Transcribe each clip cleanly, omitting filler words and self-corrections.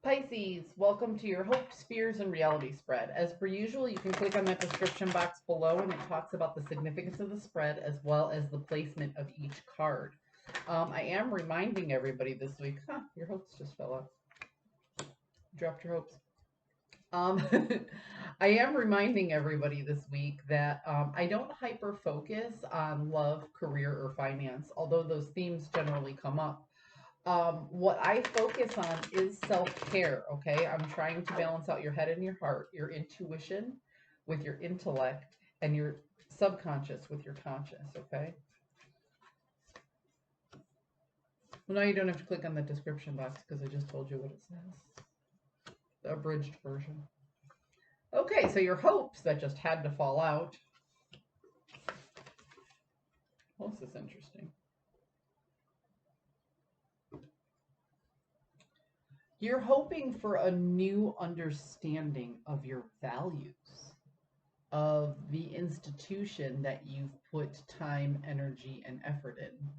Pisces, welcome to your hopes, fears, and reality spread. As per usual, you can click on that description box below and it talks about the significance of the spread as well as the placement of each card. I am reminding everybody this week, your hopes just fell off. Dropped your hopes. Um, I am reminding everybody this week that I don't hyper focus on love, career, or finance, although those themes generally come up. What I focus on is self-care, okay? I'm trying to balance out your head and your heart, your intuition with your intellect, and your subconscious with your conscious, okay? Well, now you don't have to click on the description box because I just told you what it says. The abridged version. Okay, so your hopes that just had to fall out. Well, this is interesting. You're hoping for a new understanding of your values, of the institution that you've put time, energy, and effort in,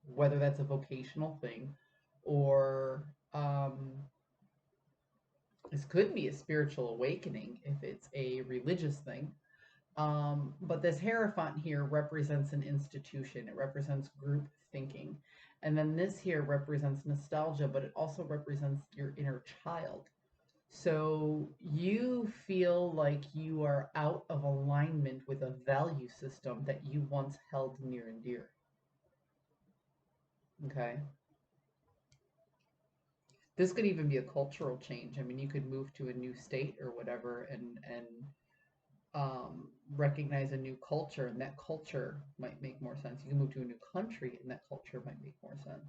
whether that's a vocational thing or this could be a spiritual awakening if it's a religious thing. But this Hierophant here represents an institution. It represents group thinking. And then this here represents nostalgia, but it also represents your inner child. So you feel like you are out of alignment with a value system that you once held near and dear. Okay. This could even be a cultural change. I mean, you could move to a new state or whatever and recognize a new culture, and that culture might make more sense. You can move to a new country, and that culture might make more sense.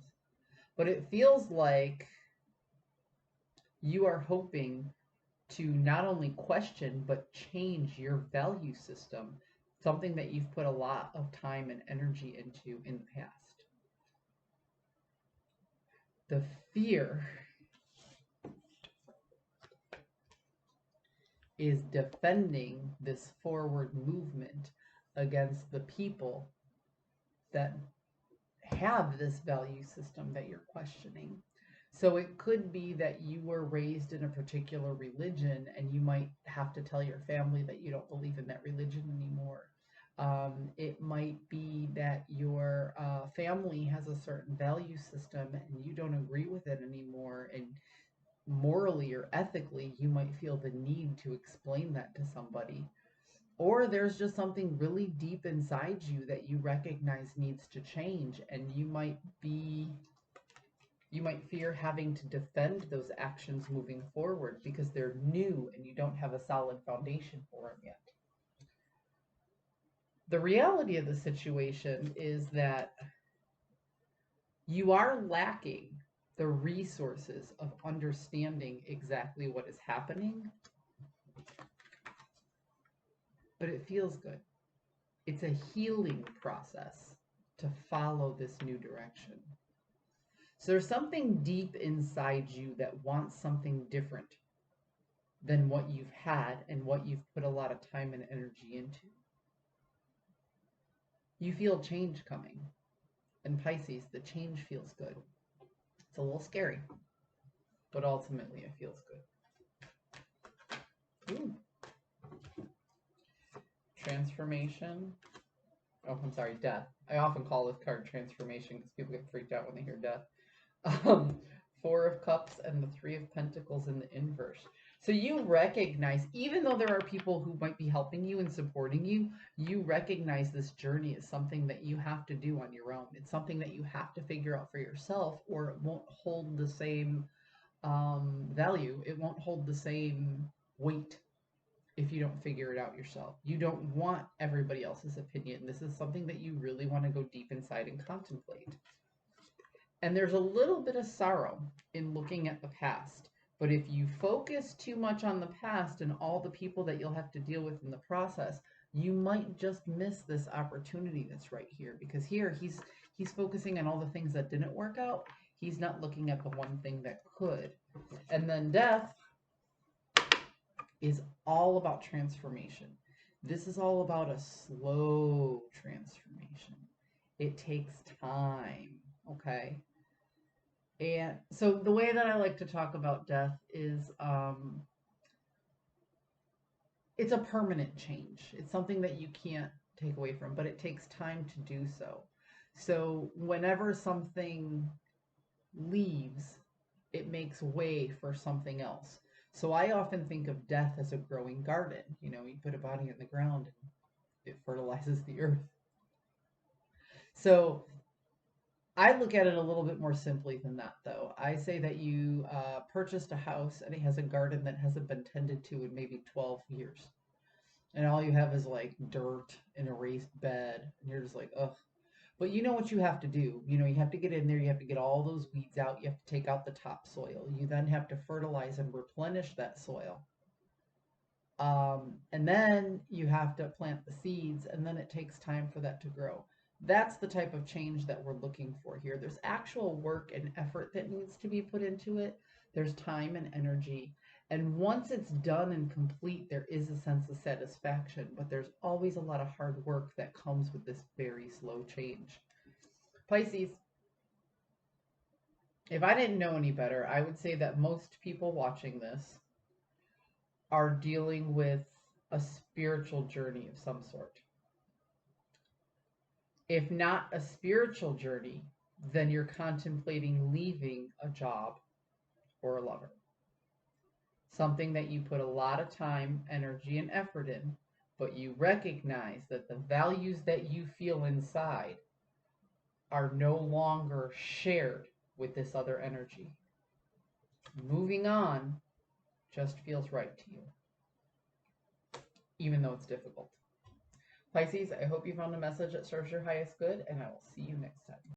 But it feels like you are hoping to not only question but change your value system, something that you've put a lot of time and energy into in the past. The fear is defending this forward movement against the people that have this value system that you're questioning. So it could be that you were raised in a particular religion and you might have to tell your family that you don't believe in that religion anymore. It might be that your family has a certain value system and you don't agree with it anymore. And morally or ethically, you might feel the need to explain that to somebody. Or there's just something really deep inside you that you recognize needs to change, and you might fear having to defend those actions moving forward because they're new and you don't have a solid foundation for them yet. The reality of the situation is that you are lacking the resources of understanding exactly what is happening, but it feels good. It's a healing process to follow this new direction. So there's something deep inside you that wants something different than what you've had and what you've put a lot of time and energy into. You feel change coming. And Pisces, the change feels good. It's a little scary, but ultimately it feels good. Ooh. Transformation. Oh, I'm sorry, death. I often call this card transformation because people get freaked out when they hear death. Four of Cups and the Three of Pentacles in the inverse. So you recognize, even though there are people who might be helping you and supporting you, you recognize this journey is something that you have to do on your own. It's something that you have to figure out for yourself, or it won't hold the same value. It won't hold the same weight if you don't figure it out yourself. You don't want everybody else's opinion. This is something that you really want to go deep inside and contemplate. And there's a little bit of sorrow in looking at the past. But if you focus too much on the past and all the people that you'll have to deal with in the process, you might just miss this opportunity that's right here. Because here he's focusing on all the things that didn't work out. He's not looking at the one thing that could. And then death is all about transformation. This is all about a slow transformation. It takes time, okay? And so the way that I like to talk about death is it's a permanent change. It's something that you can't take away from, but it takes time to do so. So whenever something leaves, it makes way for something else. So I often think of death as a growing garden. You know, you put a body in the ground and it fertilizes the earth. So I look at it a little bit more simply than that, though. I say that you purchased a house and it has a garden that hasn't been tended to in maybe 12 years. And all you have is like dirt and a raised bed. And you're just like, ugh. But you know what you have to do. You know, you have to get in there. You have to get all those weeds out. You have to take out the topsoil. You then have to fertilize and replenish that soil. And then you have to plant the seeds, and then it takes time for that to grow. That's the type of change that we're looking for here. There's actual work and effort that needs to be put into it. There's time and energy. And once it's done and complete, there is a sense of satisfaction, but there's always a lot of hard work that comes with this very slow change. Pisces, if I didn't know any better, I would say that most people watching this are dealing with a spiritual journey of some sort. If not a spiritual journey, then you're contemplating leaving a job or a lover. Something that you put a lot of time, energy, and effort in, but you recognize that the values that you feel inside are no longer shared with this other energy. Moving on just feels right to you, even though it's difficult. Pisces, I hope you found a message that serves your highest good, and I will see you next time.